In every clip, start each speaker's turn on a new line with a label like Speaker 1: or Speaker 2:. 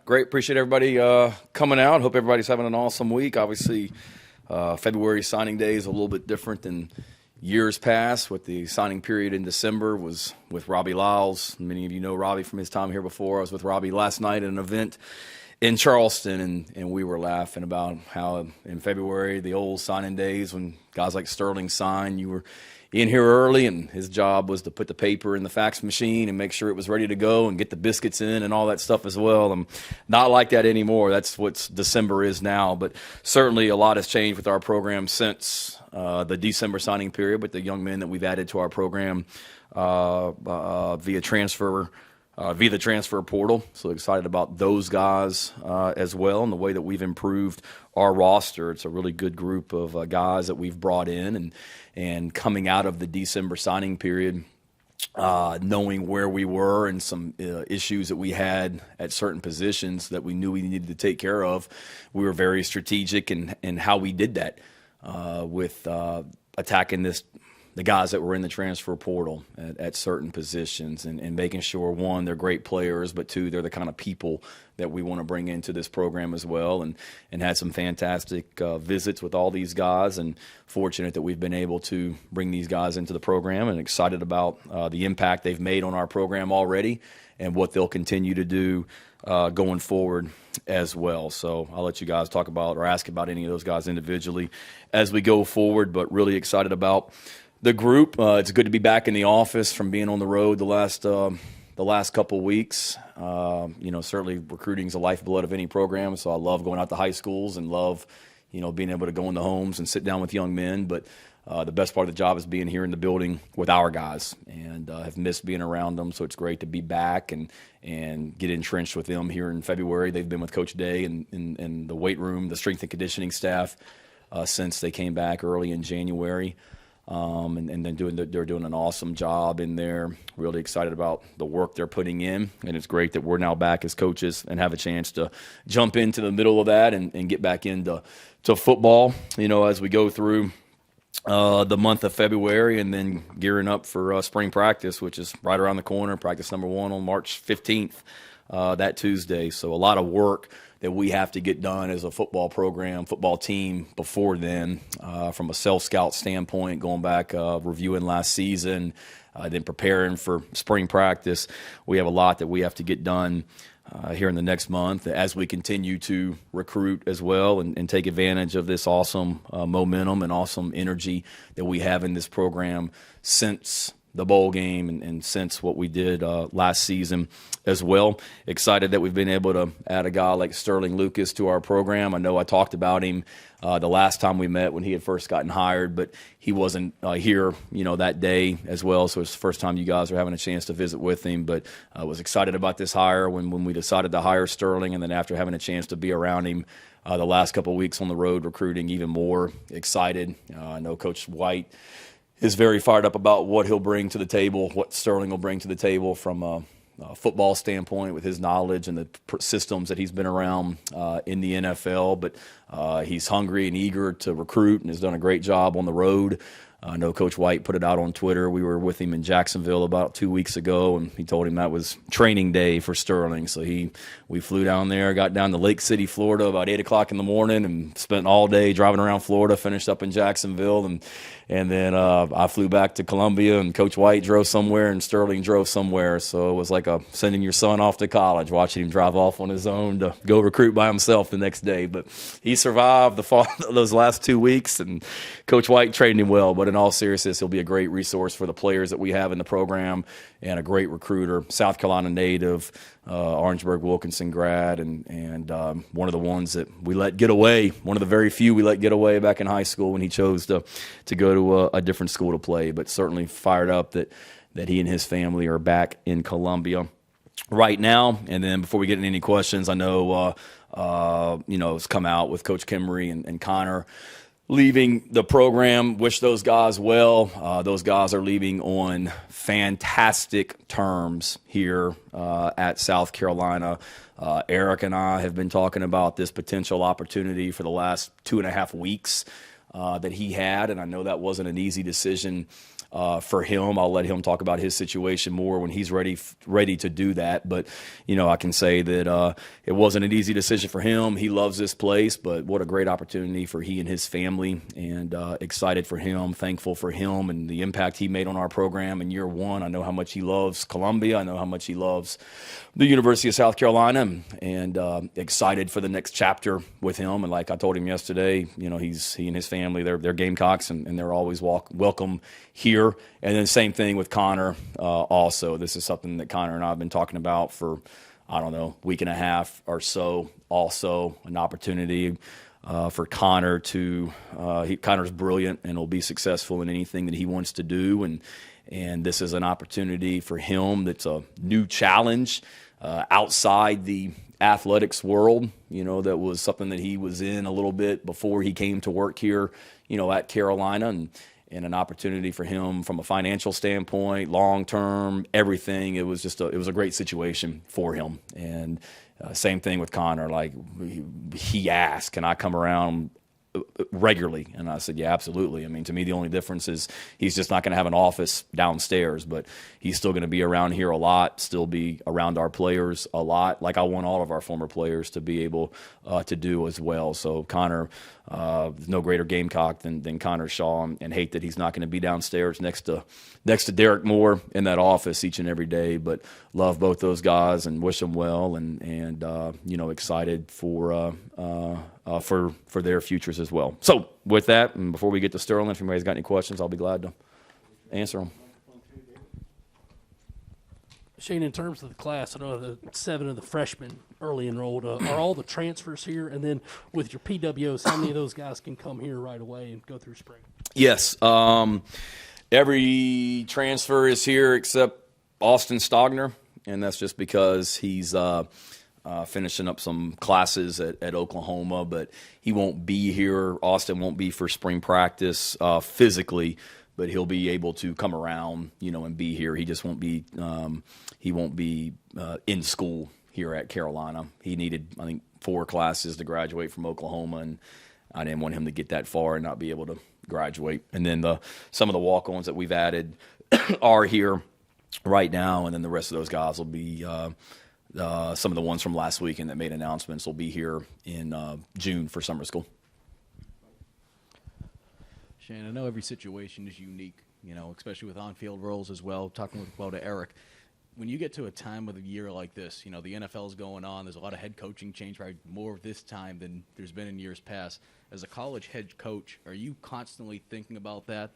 Speaker 1: Great. Appreciate everybody coming out. Hope everybody's having an awesome week. Obviously, February signing day is a little bit different than years past. With the signing period in December was with Robbie Lyles. Many of you know Robbie from his time here before. I was with Robbie last night at an event in Charleston, and we were laughing about how in February, the old signing days when guys like Sterling signed, you were in here early, and his job was to put the paper in the fax machine and make sure it was ready to go and get the biscuits in and all that stuff as well. Not like that anymore. That's what December is now. But certainly a lot has changed with our program since the December signing period with the young men that we've added to our program via the transfer portal. So excited about those guys as well, and the way that we've improved our roster. It's a really good group of guys that we've brought in, and coming out of the December signing period, knowing where we were and some issues that we had at certain positions that we knew we needed to take care of, we were very strategic in how we did that with attacking the guys that were in the transfer portal at certain positions, and making sure, one, they're great players, but two, they're the kind of people that we want to bring into this program as well, and had some fantastic visits with all these guys, and fortunate that we've been able to bring these guys into the program, and excited about the impact they've made on our program already and what they'll continue to do going forward as well. So I'll let you guys talk about or ask about any of those guys individually as we go forward, but really excited about the group. It's good to be back in the office from being on the road the last couple weeks. Certainly recruiting is the lifeblood of any program, so I love going out to high schools and love, being able to go in the homes and sit down with young men. But the best part of the job is being here in the building with our guys, and have missed being around them. So it's great to be back and get entrenched with them here in February. They've been with Coach Day and the weight room, the strength and conditioning staff since they came back early in January. And then they're doing an awesome job in there. Really excited about the work they're putting in, and it's great that we're now back as coaches and have a chance to jump into the middle of that and get back into football, as we go through the month of February, and then gearing up for spring practice, which is right around the corner. Practice number 1 on March 15th, that Tuesday. So a lot of work that we have to get done as a football team before then, from a self-scout standpoint, going back, reviewing last season, then preparing for spring practice. We have a lot that we have to get done here in the next month as we continue to recruit as well, and take advantage of this awesome momentum and awesome energy that we have in this program since the bowl game and since what we did last season as well. Excited that we've been able to add a guy like Sterling Lucas to our program. I know I talked about him the last time we met when he had first gotten hired, but he wasn't here, that day as well. So it's the first time you guys are having a chance to visit with him. But I was excited about this hire when we decided to hire Sterling, and then after having a chance to be around him the last couple of weeks on the road recruiting, even more excited. I know Coach White is very fired up about what he'll bring to the table, what Sterling will bring to the table from a football standpoint with his knowledge and the systems that he's been around in the NFL. But he's hungry and eager to recruit and has done a great job on the road. I know Coach White put it out on Twitter. We were with him in Jacksonville about 2 weeks ago, and he told him that was training day for Sterling. So we flew down there, got down to Lake City, Florida about 8 o'clock in the morning, and spent all day driving around Florida, finished up in Jacksonville, and then I flew back to Columbia, and Coach White drove somewhere and Sterling drove somewhere. So it was like sending your son off to college, watching him drive off on his own to go recruit by himself the next day. But he survived those last 2 weeks, and Coach White trained him well. But in all seriousness, he'll be a great resource for the players that we have in the program, and a great recruiter, South Carolina native, Orangeburg Wilkinson grad, and one of the ones that we let get away, one of the very few we let get away back in high school when he chose to go to a different school to play. But certainly fired up that he and his family are back in Columbia right now. And then before we get into any questions, I know it's come out with Coach Kimmery and Connor leaving the program. Wish those guys well. Those guys are leaving on fantastic terms here at South Carolina. Eric and I have been talking about this potential opportunity for the last 2.5 weeks that he had, and I know that wasn't an easy decision for him. I'll let him talk about his situation more when he's ready to do that. But, I can say that it wasn't an easy decision for him. He loves this place, but what a great opportunity for he and his family, and excited for him, thankful for him and the impact he made on our program in year one. I know how much he loves Columbia. I know how much he loves the University of South Carolina, and excited for the next chapter with him. And like I told him yesterday, he and his family, they're Gamecocks, and they're always welcome here. And then same thing with Connor also. This is something that Connor and I have been talking about for, I don't know, week and a half or so. Also an opportunity for Connor Connor's brilliant and will be successful in anything that he wants to do. And this is an opportunity for him that's a new challenge outside the athletics world. That was something that he was in a little bit before he came to work here, at Carolina, and an opportunity for him from a financial standpoint, long term, everything. It was a great situation for him. And same thing with Connor. Like he asked, "Can I come around regularly?" And I said, yeah, absolutely. I mean, to me, the only difference is he's just not going to have an office downstairs, but he's still going to be around here a lot, still be around our players a lot, like I want all of our former players to be able to do as well. So Connor, no greater Gamecock than Connor Shaw, and hate that he's not going to be downstairs next to Derek Moore in that office each and every day, but love both those guys and wish them well, and excited for their futures as well. So with that, and before we get to Sterling, if anybody's got any questions, I'll be glad to answer them.
Speaker 2: Shane, in terms of the class, I know the 7 of the freshmen early enrolled. Are all the transfers here? And then with your PWOs, how many of those guys can come here right away and go through spring?
Speaker 1: Yes. Every transfer is here except Austin Stogner, and that's just because he's finishing up some classes at Oklahoma, but he won't be here. Austin won't be for spring practice physically, but he'll be able to come around, and be here. He just won't be in school here at Carolina. He needed, I think, 4 classes to graduate from Oklahoma, and I didn't want him to get that far and not be able to graduate. And then some of the walk-ons that we've added are here right now, and then the rest of those guys will be some of the ones from last weekend that made announcements will be here in June for summer school.
Speaker 3: Shane, I know every situation is unique, especially with on-field roles as well. Talking to Eric, when you get to a time of the year like this, the NFL's going on, there's a lot of head coaching change, probably more this time than there's been in years past. As a college head coach, are you constantly thinking about that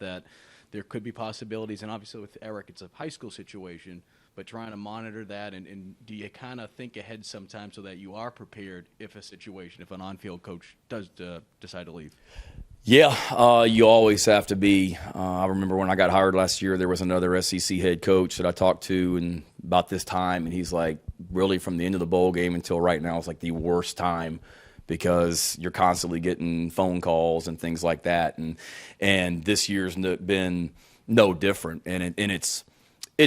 Speaker 3: there could be possibilities? And obviously with Eric, it's a high school situation, but trying to monitor that, and do you kind of think ahead sometimes so that you are prepared if an on-field coach does decide to leave?
Speaker 1: Yeah, you always have to be. I remember when I got hired last year, there was another SEC head coach that I talked to and about this time, and he's like, really from the end of the bowl game until right now is like the worst time because you're constantly getting phone calls and things like that. And this year's been no different, and it's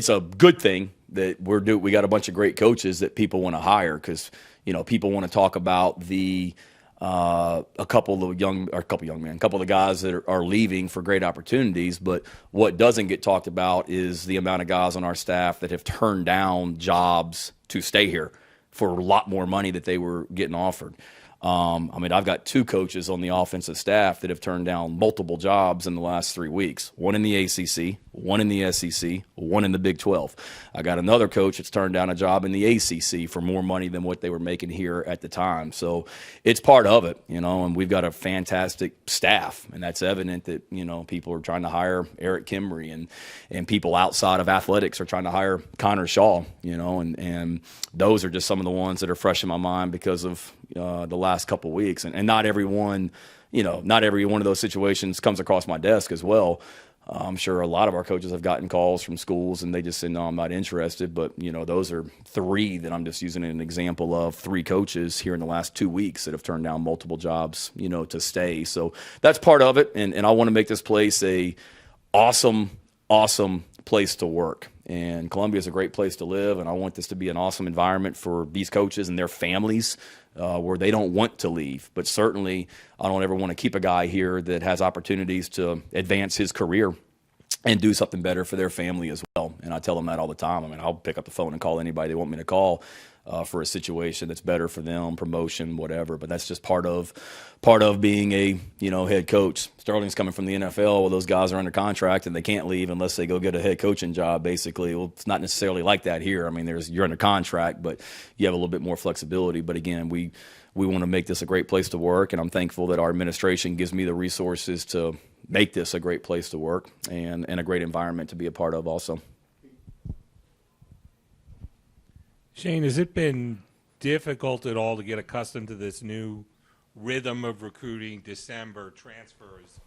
Speaker 1: a good thing that we got a bunch of great coaches that people want to hire because people want to talk about a couple of the guys that are leaving for great opportunities, but what doesn't get talked about is the amount of guys on our staff that have turned down jobs to stay here for a lot more money that they were getting offered. I've got 2 coaches on the offensive staff that have turned down multiple jobs in the last 3 weeks. One in the ACC, one in the SEC, one in the Big 12. I got another coach that's turned down a job in the ACC for more money than what they were making here at the time. So it's part of it, and we've got a fantastic staff, and that's evident that, people are trying to hire Eric Kimbrey and people outside of athletics are trying to hire Connor Shaw, and those are just some of the ones that are fresh in my mind because of the last couple of weeks. And not every one of those situations comes across my desk as well. I'm sure a lot of our coaches have gotten calls from schools and they just say, no, I'm not interested. But, those are 3 that I'm just using an example of 3 coaches here in the last 2 weeks that have turned down multiple jobs, to stay. So that's part of it. And I want to make this place a awesome place to work. And Columbia is a great place to live. And I want this to be an awesome environment for these coaches and their families where they don't want to leave. But certainly I don't ever want to keep a guy here that has opportunities to advance his career and do something better for their family as well. And I tell them that all the time. I mean, I'll pick up the phone and call anybody they want me to call for a situation that's better for them, promotion, whatever. But that's just part of being a head coach. Sterling's coming from the NFL. Well, those guys are under contract and they can't leave unless they go get a head coaching job. Basically, well, it's not necessarily like that here. I mean, you're under contract, but you have a little bit more flexibility. But again, we want to make this a great place to work, and I'm thankful that our administration gives me the resources to make this a great place to work and a great environment to be a part of also.
Speaker 4: Shane, has it been difficult at all to get accustomed to this new rhythm of recruiting, December, transfers,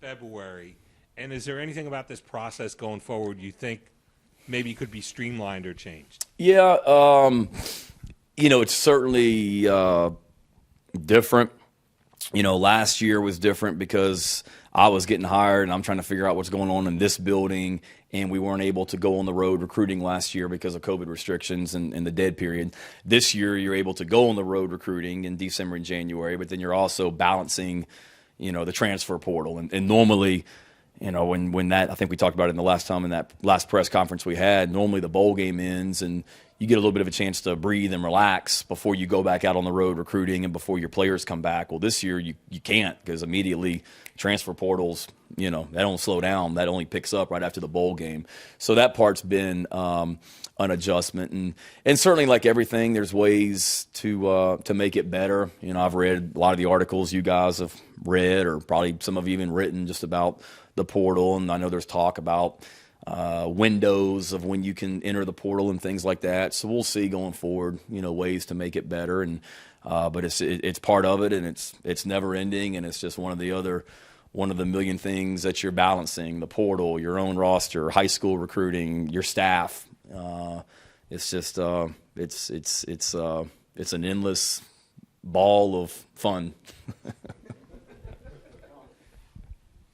Speaker 4: February? And is there anything about this process going forward you think maybe could be streamlined or changed?
Speaker 1: Yeah, it's certainly different. Last year was different because I was getting hired and I'm trying to figure out what's going on in this building, and we weren't able to go on the road recruiting last year because of COVID restrictions and the dead period. This year you're able to go on the road recruiting in December and January, but then you're also balancing, the transfer portal. And normally, when that, I think we talked about it in the last time in that last press conference we had, normally the bowl game ends and you get a little bit of a chance to breathe and relax before you go back out on the road recruiting and before your players come back. Well, this year you can't, because immediately transfer portals, that don't slow down. That only picks up right after the bowl game. So that part's been an adjustment. And certainly, like everything, there's ways to make it better. I've read a lot of the articles you guys have read, or probably some of you even written, just about the portal. And I know there's talk about windows of when you can enter the portal and things like that. So we'll see going forward, ways to make it better. And but it's part of it, and it's never ending, and it's just one of the million things that you're balancing: the portal, your own roster, high school recruiting, your staff. It's just it's an endless ball of fun.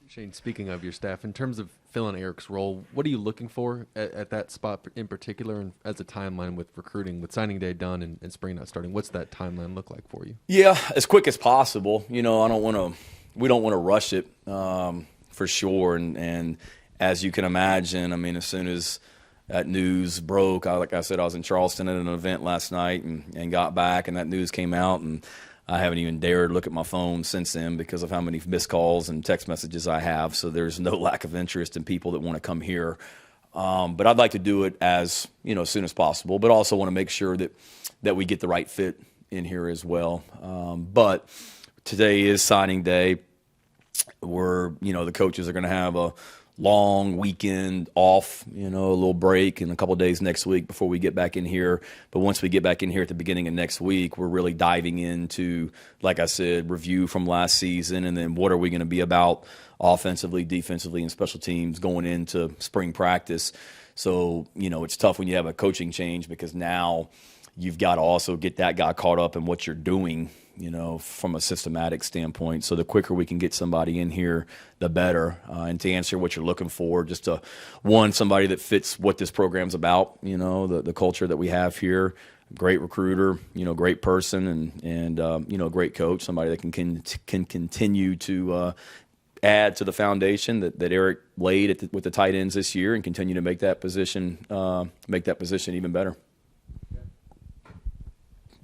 Speaker 5: Shane, speaking of your staff, in terms of filling Eric's role, what are you looking for at that spot in particular, and as a timeline with recruiting, with signing day done and spring not starting? What's that timeline look like for you?
Speaker 1: Yeah, as quick as possible. We don't want to rush it for sure. And as you can imagine, I mean, as soon as that news broke, like I said, I was in Charleston at an event last night and got back, and that news came out, and I haven't even dared look at my phone since then because of how many missed calls and text messages I have. So there's no lack of interest in people that want to come here. But I'd like to do it as soon as possible, but also want to make sure that we get the right fit in here as well. But today is signing day. The coaches are going to have a long weekend off, a little break and a couple of days next week before we get back in here. But once we get back in here at the beginning of next week, we're really diving into, like I said, review from last season, and then what are we going to be about offensively, defensively, and special teams going into spring practice. So, it's tough when you have a coaching change, because now you've got to also get that guy caught up in what you're doing, from a systematic standpoint. So the quicker we can get somebody in here, the better. And to answer what you're looking for, just somebody that fits what this program's about, the culture that we have here. Great recruiter, great person, and great coach, somebody that can continue to add to the foundation that Eric laid with the tight ends this year, and continue to make that position even better.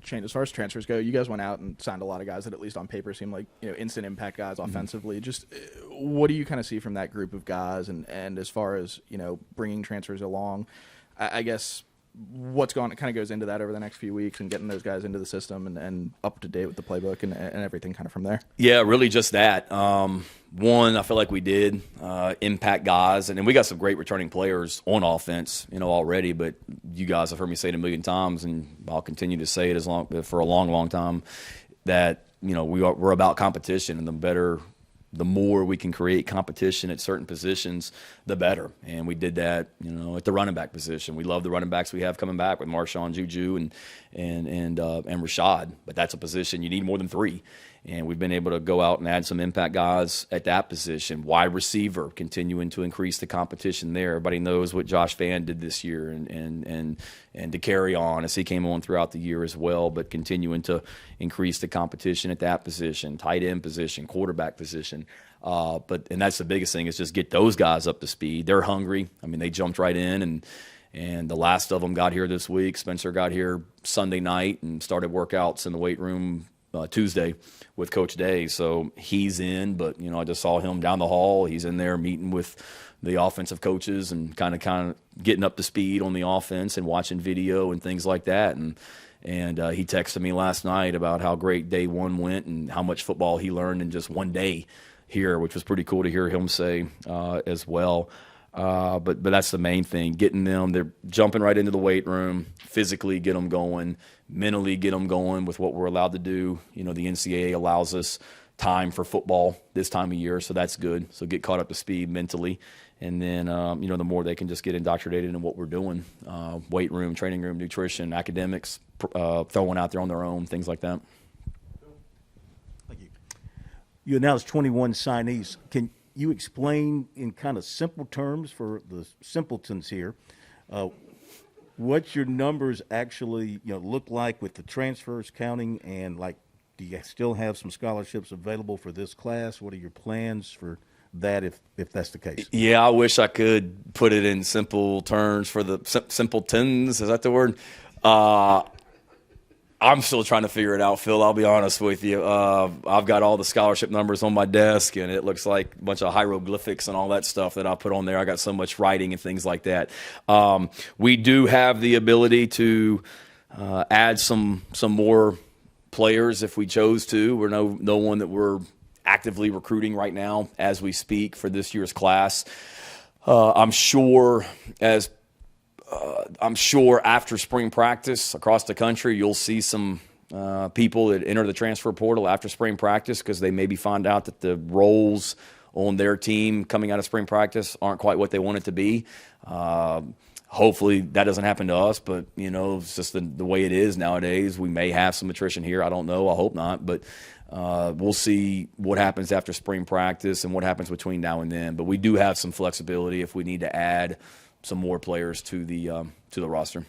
Speaker 6: Shane, as far as transfers go, you guys went out and signed a lot of guys that at least on paper seem like instant impact guys offensively. Just what do you kind of see from that group of guys, and as far as bringing transfers along, I guess what's kind of goes into that over the next few weeks, and getting those guys into the system and up to date with the playbook and everything kind of from there? Yeah,
Speaker 1: really just that. One, I feel like we did impact guys, and then we got some great returning players on offense, already. But you guys have heard me say it a million times, and I'll continue to say it for a long, long time, that we're about competition, and the more we can create competition at certain positions, the better. And we did that, at the running back position. We love the running backs we have coming back with Marshawn, Juju, and Rashad. But that's a position you need more than three. And we've been able to go out and add some impact guys at that position. Wide receiver, continuing to increase the competition there. Everybody knows what Josh Vann did this year, and to carry on as he came on throughout the year as well, but continuing to increase the competition at that position, tight end position, quarterback position. And that's the biggest thing is just get those guys up to speed. They're hungry. I mean, they jumped right in, and the last of them got here this week. Spencer got here Sunday night and started workouts in the weight room Tuesday with Coach Day. So he's in, but, I just saw him down the hall. He's in there meeting with the offensive coaches and kind of getting up to speed on the offense and watching video and things like that. And he texted me last night about how great day one went and how much football he learned in just one day here, which was pretty cool to hear him say as well. But that's the main thing, getting them. They're jumping right into the weight room, physically get them going, mentally get them going with what we're allowed to do. The NCAA allows us time for football this time of year, so that's good. So get caught up to speed mentally. And then, the more they can just get indoctrinated in what we're doing, weight room, training room, nutrition, academics, throwing out there on their own, things like that.
Speaker 7: Thank you. You announced 21 signees. Can you explain in kind of simple terms for the simpletons here what your numbers actually look like with the transfers counting, and do you still have some scholarships available for this class? What are your plans for that if that's the case?
Speaker 1: Yeah, I wish I could put it in simple terms for the simpletons. Is that the word? I'm still trying to figure it out, Phil. I'll be honest with you. I've got all the scholarship numbers on my desk, and it looks like a bunch of hieroglyphics and all that stuff that I put on there. I got so much writing and things like that. We do have the ability to add some more players if we chose to. We're no one that we're actively recruiting right now as we speak for this year's class. I'm sure after spring practice across the country, you'll see some people that enter the transfer portal after spring practice because they maybe find out that the roles on their team coming out of spring practice aren't quite what they want it to be. Hopefully that doesn't happen to us, but, it's just the way it is nowadays. We may have some attrition here. I don't know. I hope not. But we'll see what happens after spring practice and what happens between now and then. But we do have some flexibility if we need to add some more players to the roster.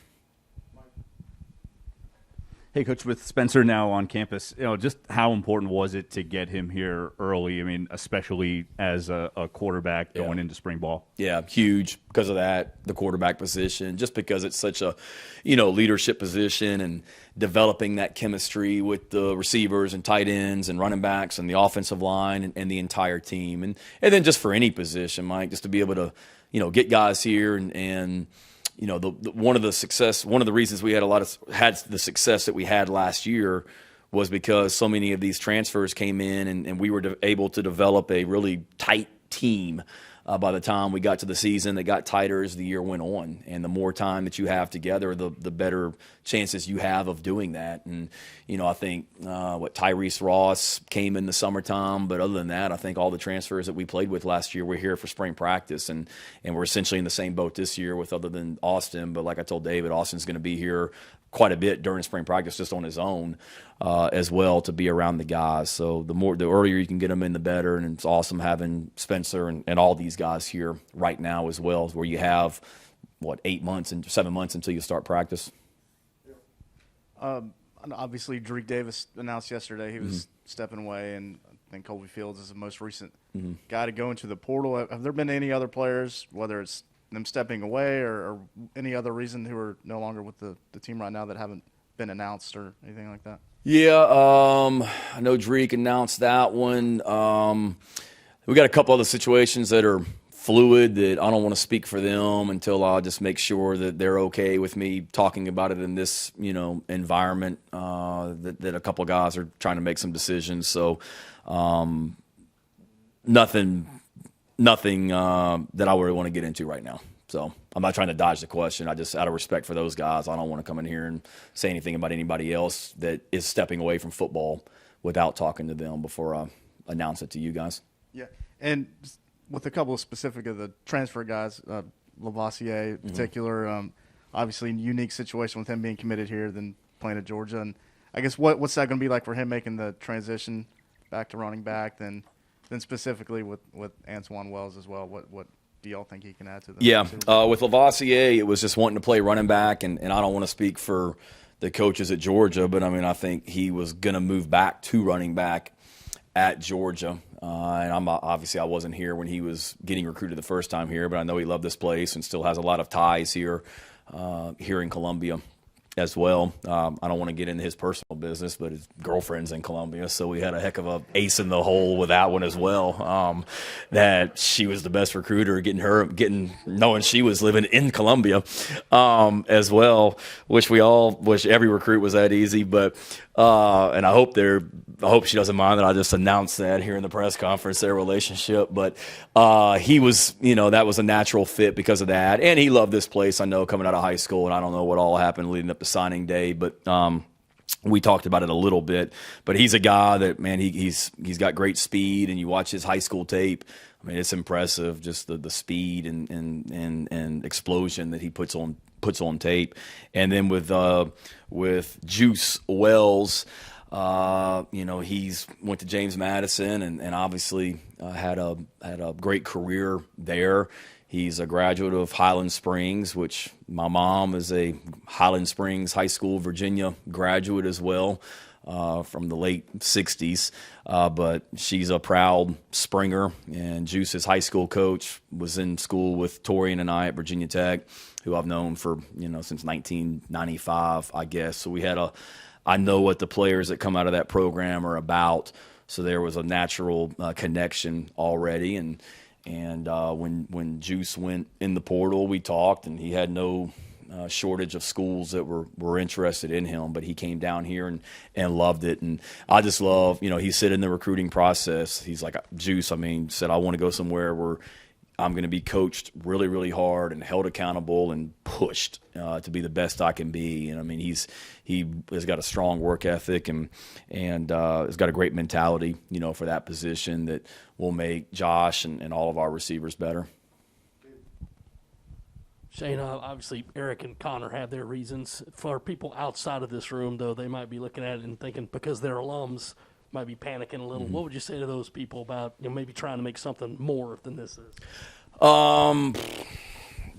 Speaker 8: Hey, Coach, with Spencer now on campus, just how important was it to get him here early? I mean, especially as a quarterback going into spring ball.
Speaker 1: Yeah, huge because of that, the quarterback position, just because it's such a, leadership position and developing that chemistry with the receivers and tight ends and running backs and the offensive line and the entire team. And then just for any position, Mike, just to be able to, get guys here and one of the reasons we had the success that we had last year was because so many of these transfers came in and we were able to develop a really tight team. By the time we got to the season, that got tighter as the year went on. And the more time that you have together, the better chances you have of doing that. And, I think Tyrese Ross came in the summertime. But other than that, I think all the transfers that we played with last year were here for spring practice. And we're essentially in the same boat this year with other than Austin. But like I told David, Austin's going to be here quite a bit during spring practice just on his own as well to be around the guys. So the earlier you can get them in, the better. And it's awesome having Spencer and all these guys here right now as well, where you have, 7 months until you start practice.
Speaker 6: Obviously, Drake Davis announced yesterday he was stepping away, and I think Colby Fields is the most recent guy to go into the portal. Have there been any other players, whether it's them stepping away or any other reason who are no longer with the team right now that haven't been announced or anything like that?
Speaker 1: Yeah, I know Drake announced that one. We got a couple other situations that are fluid that I don't want to speak for them until I just make sure that they're okay with me talking about it in this, environment, that a couple guys are trying to make some decisions. So nothing that I really want to get into right now. So I'm not trying to dodge the question. I just, out of respect for those guys, I don't want to come in here and say anything about anybody else that is stepping away from football without talking to them before I announce it to you guys.
Speaker 6: Yeah, and with a couple of specific of the transfer guys, Lavoisier in particular, obviously unique situation with him being committed here than playing at Georgia. And I guess what's that going to be like for him making the transition back to running back, then specifically with Antoine Wells as well? What do y'all think he can add to the
Speaker 1: with Lavoisier, it was just wanting to play running back, and I don't want to speak for the coaches at Georgia, but I think he was going to move back to running back at Georgia. And obviously I wasn't here when he was getting recruited the first time here, but I know he loved this place and still has a lot of ties here in Columbia as well. I don't want to get into his personal business, but his girlfriend's in Columbia, so we had a heck of a ace in the hole with that one as well. That she was the best recruiter, knowing she was living in Columbia as well. Wish every recruit was that easy, but and I hope she doesn't mind that I just announced that here in the press conference, their relationship. But he was, that was a natural fit because of that. And he loved this place, I know, coming out of high school. And I don't know what all happened leading up to signing day, but we talked about it a little bit. But he's a guy that, man, he's got great speed. And you watch his high school tape, I mean, it's impressive, just the speed and explosion that he puts on tape. And then with Juice Wells, he's went to James Madison and obviously had a great career there. He's a graduate of Highland Springs, which my mom is a Highland Springs High School, Virginia graduate as well, from the late 60s. But she's a proud Springer, and Juice's high school coach was in school with Torian and I at Virginia Tech, who I've known for, since 1995, I guess. So I know what the players that come out of that program are about. So there was a natural connection already. And when Juice went in the portal, we talked, and he had no shortage of schools that were interested in him. But he came down here and loved it. And I just love, he said in the recruiting process, he's like, Juice, said, I want to go somewhere where I'm going to be coached really, really hard and held accountable and pushed to be the best I can be. And he has got a strong work ethic and has got a great mentality, for that position that will make Josh and all of our receivers better.
Speaker 2: Shane, obviously Eric and Connor have their reasons. For people outside of this room, though, they might be looking at it and thinking, because they're alums, might be panicking a little. What would you say to those people about maybe trying to make something more than this is?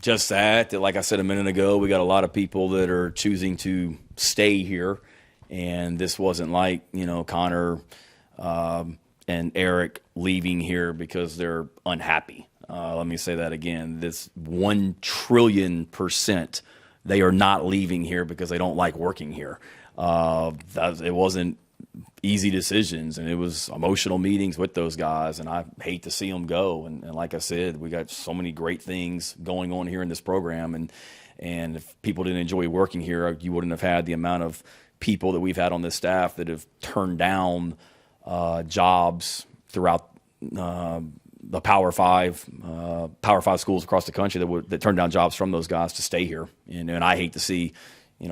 Speaker 1: Just that, like I said a minute ago, we got a lot of people that are choosing to stay here, and this wasn't like Connor and Eric leaving here because they're unhappy. Let me say that again. This 1 trillion%, they are not leaving here because they don't like working here. It wasn't easy decisions, and it was emotional meetings with those guys, and I hate to see them go. And like I said, we got so many great things going on here in this program, and if people didn't enjoy working here, you wouldn't have had the amount of people that we've had on this staff that have turned down jobs throughout the Power Five schools across the country that turned down jobs from those guys to stay here. And I hate to see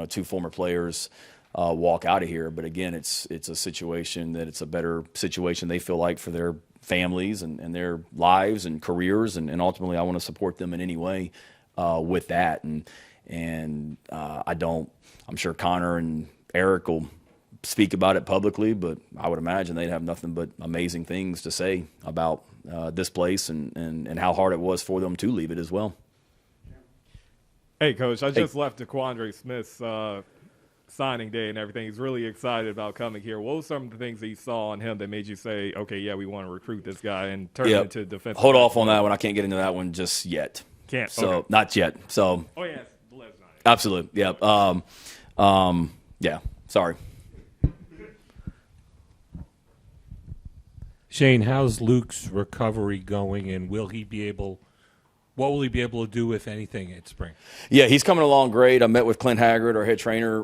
Speaker 1: 2 former players walk out of here. But again, it's a situation that it's a better situation they feel like for their families and their lives and careers, and ultimately I want to support them in any way with that. And I'm sure Connor and Eric will speak about it publicly, but I would imagine they'd have nothing but amazing things to say about this place and how hard it was for them to leave it as well.
Speaker 9: Hey, Coach, I just left DeQuandre Smith's signing day and everything. He's really excited about coming here. What were some of the things that you saw on him that made you say, okay, yeah, we want to recruit this guy and turn him into defensive?
Speaker 1: Hold off on that one. I can't get into that one just yet.
Speaker 9: Can't.
Speaker 1: So
Speaker 9: okay.
Speaker 1: Not yet. So.
Speaker 9: Oh yes, the Lev's not.
Speaker 1: Absolutely. Yeah. Yeah. Sorry.
Speaker 4: Shane, how's Luke's recovery going, and what will he be able to do, if anything, at spring?
Speaker 1: Yeah, he's coming along great. I met with Clint Haggard, our head trainer,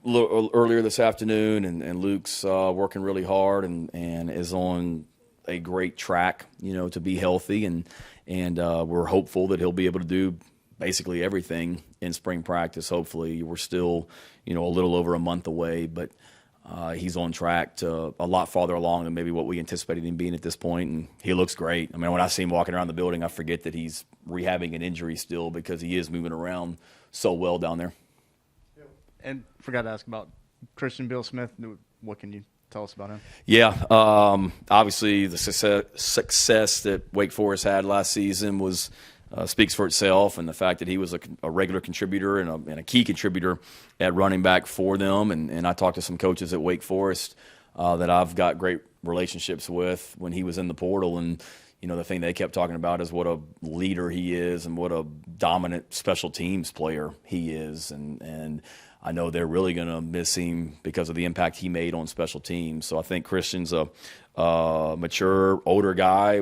Speaker 1: earlier this afternoon, and Luke's working really hard and is on a great track, to be healthy, and we're hopeful that he'll be able to do basically everything in spring practice. Hopefully, we're still, a little over a month away, but he's on track to a lot farther along than maybe what we anticipated him being at this point, and he looks great. When I see him walking around the building, I forget that he's rehabbing an injury still because he is moving around so well down there.
Speaker 6: And forgot to ask about Christian Bill Smith. What can you tell us about him?
Speaker 1: Yeah, obviously the success that Wake Forest had last season was speaks for itself, and the fact that he was a regular contributor and a key contributor at running back for them. And I talked to some coaches at Wake Forest that I've got great relationships with when he was in the portal. And, the thing they kept talking about is what a leader he is and what a dominant special teams player he is. And I know they're really going to miss him because of the impact he made on special teams. So I think Christian's a mature, older guy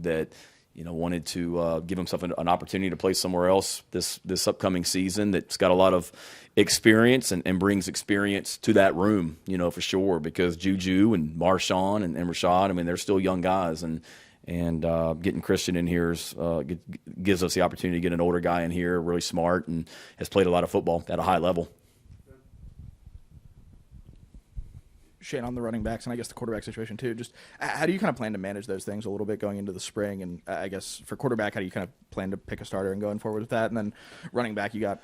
Speaker 1: that wanted to give himself an opportunity to play somewhere else this upcoming season, that's got a lot of experience and brings experience to that room, for sure, because Juju and Marshawn and Rashad, I mean, they're still young guys, and getting Christian in here gives us the opportunity to get an older guy in here, really smart, and has played a lot of football at a high level.
Speaker 6: Shane, on the running backs and I guess the quarterback situation too, just how do you kind of plan to manage those things a little bit going into the spring? And I guess for quarterback, how do you kind of plan to pick a starter and going forward with that? And then running back, you got,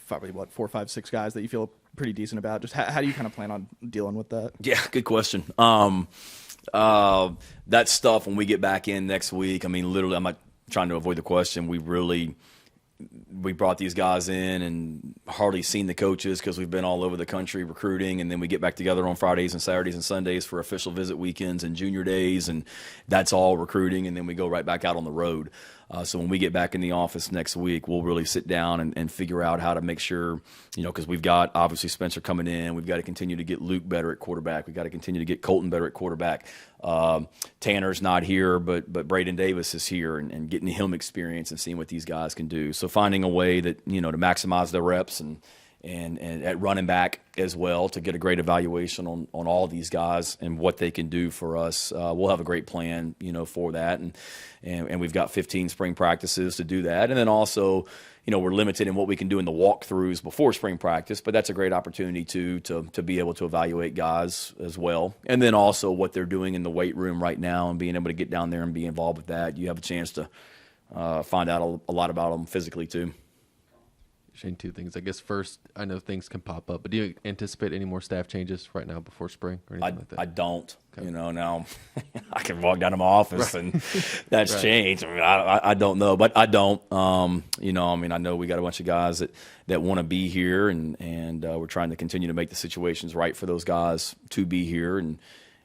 Speaker 6: probably 4, 5, 6 guys that you feel pretty decent about. Just how do you kind of plan on dealing with that?
Speaker 1: Yeah, good question. That stuff when we get back in next week, literally, I'm not trying to avoid the question. We brought these guys in and hardly seen the coaches because we've been all over the country recruiting, and then we get back together on Fridays and Saturdays and Sundays for official visit weekends and junior days, and that's all recruiting, and then we go right back out on the road. So when we get back in the office next week, we'll really sit down and figure out how to make sure, because we've got obviously Spencer coming in. We've got to continue to get Luke better at quarterback. We've got to continue to get Colton better at quarterback. Tanner's not here, but Braden Davis is here, and getting him experience and seeing what these guys can do. So finding a way that, to maximize their reps and at running back as well to get a great evaluation on all these guys and what they can do for us. We'll have a great plan, for that. And we've got 15 spring practices to do that. And then also, we're limited in what we can do in the walkthroughs before spring practice, but that's a great opportunity to be able to evaluate guys as well. And then also what they're doing in the weight room right now and being able to get down there and be involved with that. You have a chance to find out a lot about them physically too.
Speaker 5: Shane, 2 things. I guess first, I know things can pop up, but do you anticipate any more staff changes right now before spring or anything like that?
Speaker 1: I don't.
Speaker 5: Okay.
Speaker 1: Now I can walk down to my office and that's
Speaker 5: Right.
Speaker 1: changed. I don't know, but I don't. I know we got a bunch of guys that want to be here, and we're trying to continue to make the situations right for those guys to be here.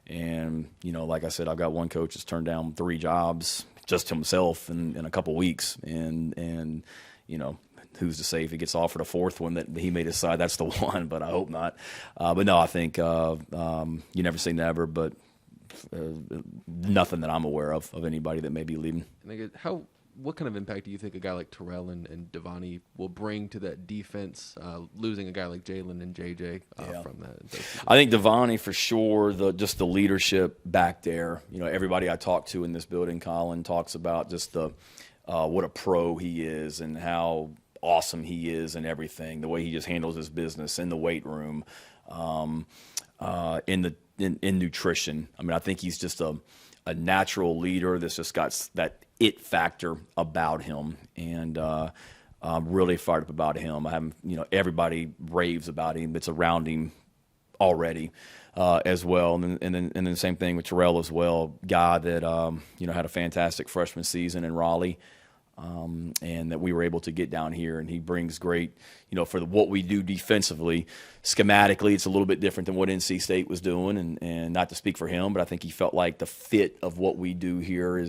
Speaker 1: And like I said, I've got one coach that's turned down 3 jobs just himself in a couple weeks, and who's to say if he gets offered a 4th one that he may decide that's the one, but I hope not. But no, I think you never say never, but nothing that I'm aware of anybody that may be leaving.
Speaker 5: And I guess what kind of impact do you think a guy like Terrell and Devani will bring to that defense, losing a guy like Jalen and JJ from that?
Speaker 1: I think Devani for sure, just the leadership back there. Everybody I talk to in this building, Colin, talks about just what a pro he is and how awesome he is and everything, the way he just handles his business in the weight room, in nutrition. I think he's just a natural leader that's just got that it factor about him, and I'm really fired up about him. Everybody raves about him that's around him already as well, and then same thing with Terrell as well, guy that had a fantastic freshman season in Raleigh. And that we were able to get down here, and he brings great, for what we do defensively. Schematically, it's a little bit different than what NC State was doing, and not to speak for him, but I think he felt like the fit of what we do here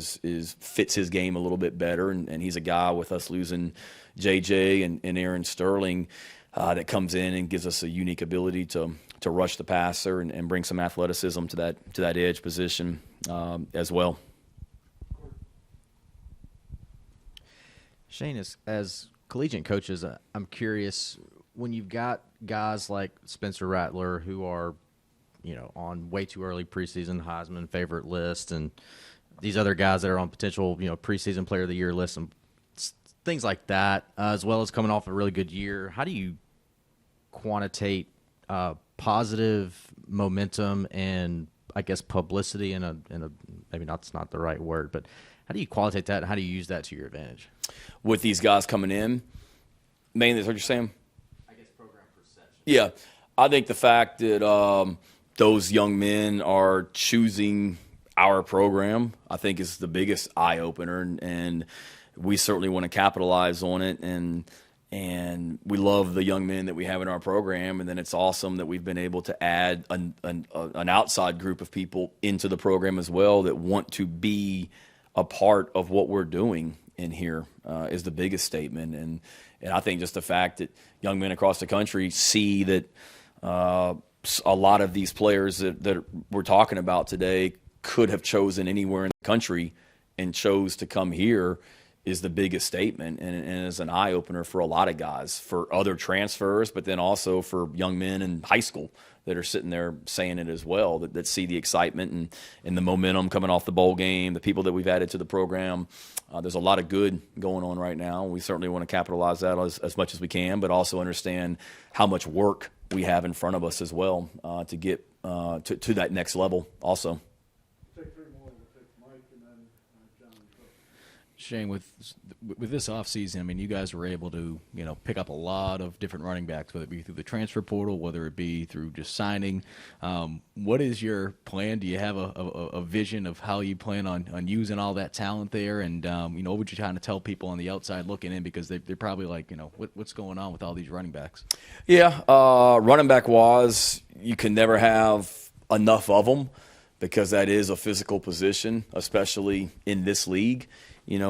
Speaker 1: fits his game a little bit better, and he's a guy with us losing JJ and Aaron Sterling that comes in and gives us a unique ability to rush the passer and bring some athleticism to that edge position as well.
Speaker 10: Shane, as collegiate coaches, I'm curious, when you've got guys like Spencer Rattler who are, on way too early preseason Heisman favorite list, and these other guys that are on potential, preseason player of the year list and things like that, as well as coming off a really good year, how do you quantitate positive momentum and, I guess, publicity in a maybe that's not the right word, but how do you quantitate that, and how do you use that to your advantage?
Speaker 1: With these guys coming in, mainly is what you're saying?
Speaker 10: I guess program perception.
Speaker 1: Yeah. I think the fact that those young men are choosing our program, I think is the biggest eye-opener, and we certainly want to capitalize on it. And And we love the young men that we have in our program, and then it's awesome that we've been able to add an outside group of people into the program as well that want to be a part of what we're doing in here is the biggest statement. And I think just the fact that young men across the country see that a lot of these players that we're talking about today could have chosen anywhere in the country and chose to come here is the biggest statement, and is an eye-opener for a lot of guys, for other transfers, but then also for young men in high school that are sitting there saying it as well, that see the excitement and the momentum coming off the bowl game, the people that we've added to the program. There's a lot of good going on right now. We certainly want to capitalize that as much as we can, but also understand how much work we have in front of us as well to get to that next level also.
Speaker 3: Shane, with this offseason, I mean, you guys were able to, pick up a lot of different running backs, whether it be through the transfer portal, whether it be through just signing. What is your plan? Do you have a vision of how you plan on using all that talent there? And, what would you kind of tell people on the outside looking in? Because they're probably like, what's going on with all these running backs?
Speaker 1: Yeah, running back-wise, you can never have enough of them because that is a physical position, especially in this league.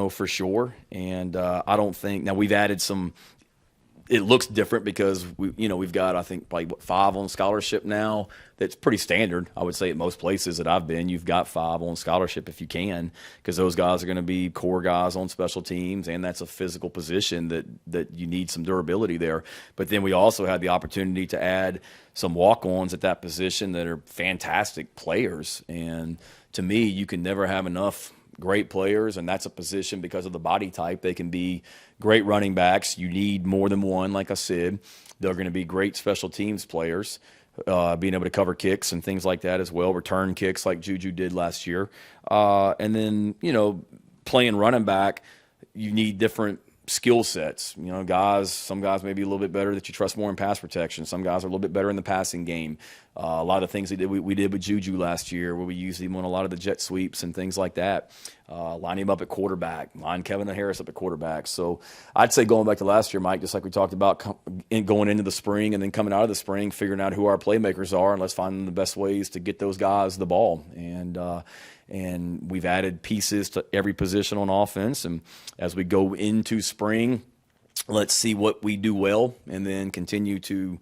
Speaker 1: For sure. And I don't think – now we've added some – it looks different because, we've got, I think, like 5 on scholarship now. That's pretty standard. I would say at most places that I've been, you've got 5 on scholarship if you can, because those guys are going to be core guys on special teams, and that's a physical position that you need some durability there. But then we also had the opportunity to add some walk-ons at that position that are fantastic players. And to me, you can never have enough – great players, and that's a position because of the body type. They can be great running backs. You need more than one, like I said. They're going to be great special teams players, being able to cover kicks and things like that as well, return kicks like Juju did last year. And then, playing running back, you need different skill sets. Some guys may be a little bit better that you trust more in pass protection. Some guys are a little bit better in the passing game. A lot of the things we did with Juju last year, where we used him on a lot of the jet sweeps and things like that. Line him up at quarterback, line Kevin Harris up at quarterback. So I'd say going back to last year, Mike, just like we talked about going into the spring and then coming out of the spring, figuring out who our playmakers are, and let's find the best ways to get those guys the ball. And we've added pieces to every position on offense. And as we go into spring, let's see what we do well and then continue to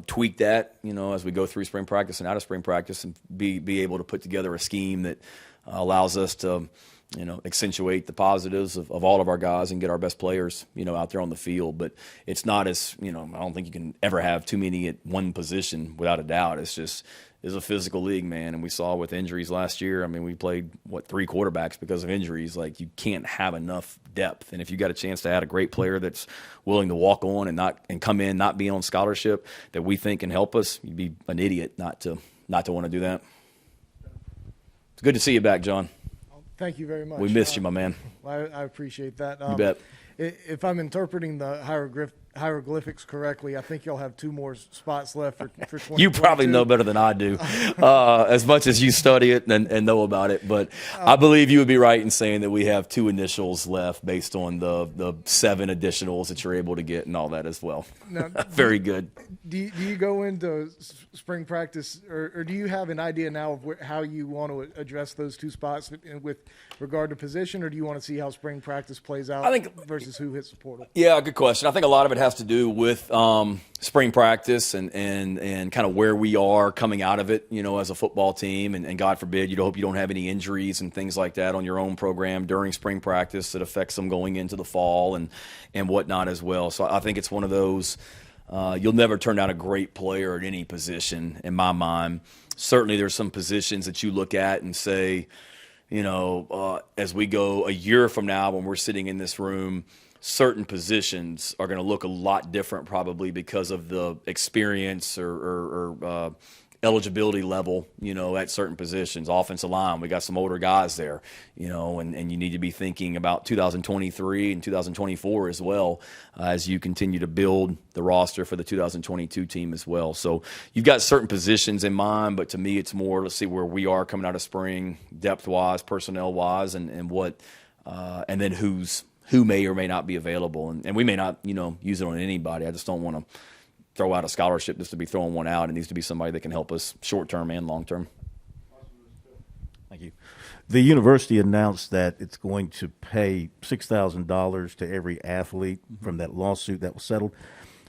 Speaker 1: tweak that, as we go through spring practice and out of spring practice, and be able to put together a scheme that allows us to, accentuate the positives of all of our guys and get our best players, out there on the field. But it's not as, I don't think you can ever have too many at one position without a doubt. It's a physical league, man. And we saw with injuries last year, we played, 3 quarterbacks because of injuries. Like, you can't have enough depth. And if you got a chance to add a great player that's willing to walk on and come in not being on scholarship that we think can help us, you'd be an idiot not to want to do that. It's good to see you back, John.
Speaker 11: Thank you very much.
Speaker 1: We missed you, my man.
Speaker 11: I appreciate that.
Speaker 1: You bet.
Speaker 11: If I'm interpreting the hieroglyphics correctly, I think y'all have 2 more spots left for 2022.
Speaker 1: You probably know better than I do, as much as you study it and know about it. But I believe you would be right in saying that we have 2 initials left based on the 7 additionals that you're able to get and all that as well.
Speaker 11: Now,
Speaker 1: Very good.
Speaker 11: Do you go into spring practice, or do you have an idea now of how you want to address those 2 spots with regard to position, or do you want to see how spring practice plays out versus who hits the portal?
Speaker 1: Yeah, good question. I think a lot of it has to do with spring practice and kind of where we are coming out of it, as a football team. And God forbid, hope you don't have any injuries and things like that on your own program during spring practice that affects them going into the fall and whatnot as well. So I think it's one of those you'll never turn down a great player at any position in my mind. Certainly there's some positions that you look at and say, as we go a year from now when we're sitting in this room, certain positions are going to look a lot different probably because of the experience or eligibility level, at certain positions. Offensive line, we got some older guys there, and you need to be thinking about 2023 and 2024 as well as you continue to build the roster for the 2022 team as well. So you've got certain positions in mind, but to me it's more, let's see where we are coming out of spring, depth-wise, personnel-wise, and what and then who's who may or may not be available, and we may not use it on anybody. I just don't want to throw out a scholarship just to be throwing one out. It needs to be somebody that can help us short term and long term.
Speaker 7: Thank you. The university announced that it's going to pay $6,000 to every athlete from that lawsuit that was settled.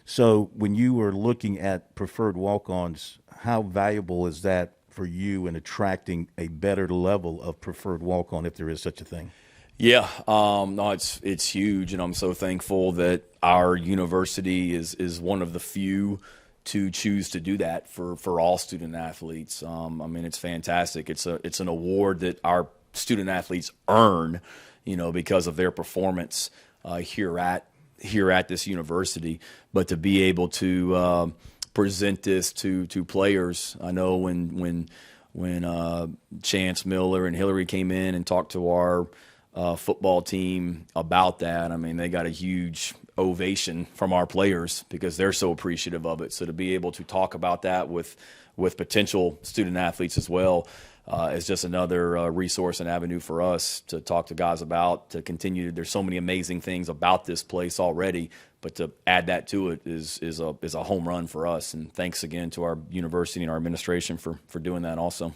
Speaker 7: So when you were looking at preferred walk-ons, how valuable is that for you in attracting a better level of preferred walk-on, if there is such a thing?
Speaker 1: Yeah, no, it's huge, and I'm so thankful that our university is one of the few to choose to do that for all student athletes. I mean, it's fantastic. It's an award that our student athletes earn, because of their performance here at this university. But to be able to present this to players, I know when Chance Miller and Hillary came in and talked to our football team about that, I mean, they got a huge ovation from our players because they're so appreciative of it. So to be able to talk about that with potential student athletes as well is just another resource and avenue for us to talk to guys about, to continue. There's so many amazing things about this place already, but to add that to it is a home run for us. And thanks again to our university and our administration for doing that also.